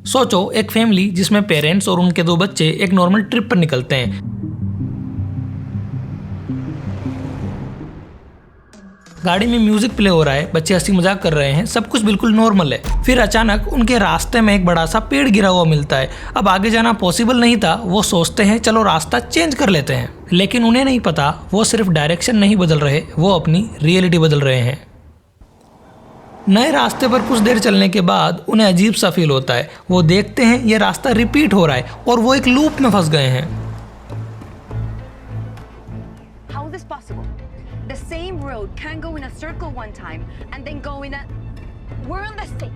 सोचो एक फैमिली जिसमें पेरेंट्स और उनके 2 बच्चे एक नॉर्मल ट्रिप पर निकलते हैं। गाड़ी में म्यूजिक प्ले हो रहा है, बच्चे हंसी मजाक कर रहे हैं, सब कुछ बिल्कुल नॉर्मल है। फिर अचानक उनके रास्ते में एक बड़ा सा पेड़ गिरा हुआ मिलता है। अब आगे जाना पॉसिबल नहीं था, वो सोचते हैं चलो रास्ता चेंज कर लेते हैं, लेकिन उन्हें नहीं पता वो सिर्फ डायरेक्शन नहीं बदल रहे, वो अपनी रियलिटी बदल रहे हैं। नए रास्ते पर कुछ देर चलने के बाद उन्हें अजीब सा फील होता है। वो देखते हैं ये रास्ता रिपीट हो रहा है और वो एक लूप में फंस गए हैं। How is this possible? The same road can go in a circle one time and then go in a... We're on the same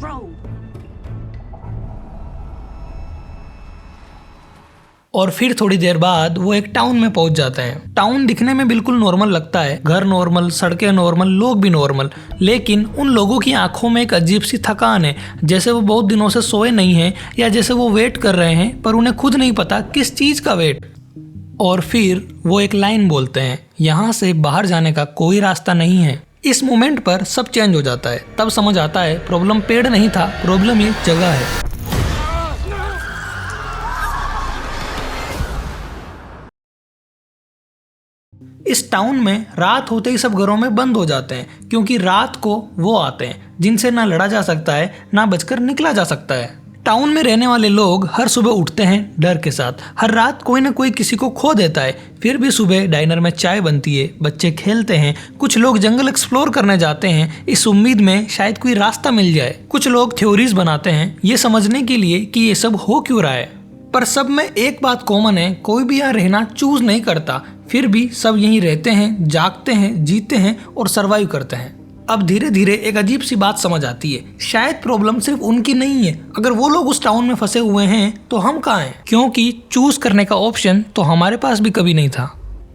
road. और फिर थोड़ी देर बाद वो एक टाउन में पहुंच जाते हैं। टाउन दिखने में बिल्कुल नॉर्मल लगता है, घर नॉर्मल, सड़कें नॉर्मल, लोग भी नॉर्मल, लेकिन उन लोगों की आंखों में एक अजीब सी थकान है, जैसे वो बहुत दिनों से सोए नहीं हैं या जैसे वो वेट कर रहे हैं पर उन्हें खुद नहीं पता किस चीज़ का वेट। और फिर वो एक लाइन बोलते हैं, यहाँ से बाहर जाने का कोई रास्ता नहीं है। इस मोमेंट पर सब चेंज हो जाता है। तब समझ आता है प्रॉब्लम पेड़ नहीं था, प्रॉब्लम ये जगह है। इस टाउन में रात होते ही सब घरों में बंद हो जाते हैं, क्योंकि रात को वो आते हैं जिनसे ना लड़ा जा सकता है ना बचकर निकला जा सकता है। टाउन में रहने वाले लोग हर सुबह उठते हैं डर के साथ। हर रात कोई ना कोई किसी को खो देता है। फिर भी सुबह डाइनर में चाय बनती है, बच्चे खेलते हैं, कुछ लोग जंगल एक्सप्लोर करने जाते हैं इस उम्मीद में शायद कोई रास्ता मिल जाए। कुछ लोग थ्योरीज बनाते हैं ये समझने के लिए कि ये सब हो क्यों रहा है। पर सब में एक बात कॉमन है, कोई भी यहाँ रहना चूज नहीं करता, फिर भी सब यहीं रहते हैं, जागते हैं, जीते हैं और सरवाइव करते हैं। अब धीरे धीरे एक अजीब सी बात समझ आती है, शायद प्रॉब्लम सिर्फ उनकी नहीं है। अगर वो लोग उस टाउन में फंसे हुए हैं तो हम कहाँ हैं? क्योंकि चूज करने का ऑप्शन तो हमारे पास भी कभी नहीं था।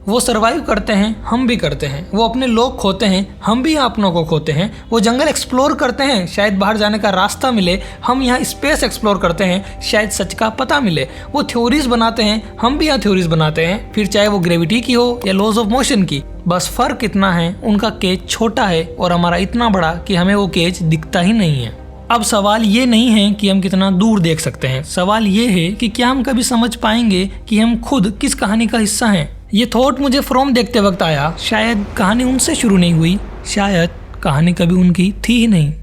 वो सरवाइव करते हैं, हम भी करते हैं। वो अपने लोग खोते हैं, हम भी अपनों को खोते हैं। वो जंगल एक्सप्लोर करते हैं, शायद बाहर जाने का रास्ता मिले। हम यहाँ स्पेस एक्सप्लोर करते हैं, शायद सच का पता मिले। वो थ्योरीज बनाते हैं, हम भी यहाँ थ्योरीज बनाते हैं, फिर चाहे वो ग्रेविटी की हो या लॉज ऑफ मोशन की। बस फर्क इतना है, उनका केज छोटा है और हमारा इतना बड़ा कि हमें वो केज दिखता ही नहीं है। अब सवाल ये नहीं है कि हम कितना दूर देख सकते हैं, सवाल ये है कि क्या हम कभी समझ पाएंगे कि हम खुद किस कहानी का हिस्सा हैं। ये थॉट मुझे फ्रॉम देखते वक्त आया, शायद कहानी उनसे शुरू नहीं हुई, शायद कहानी कभी उनकी थी ही नहीं।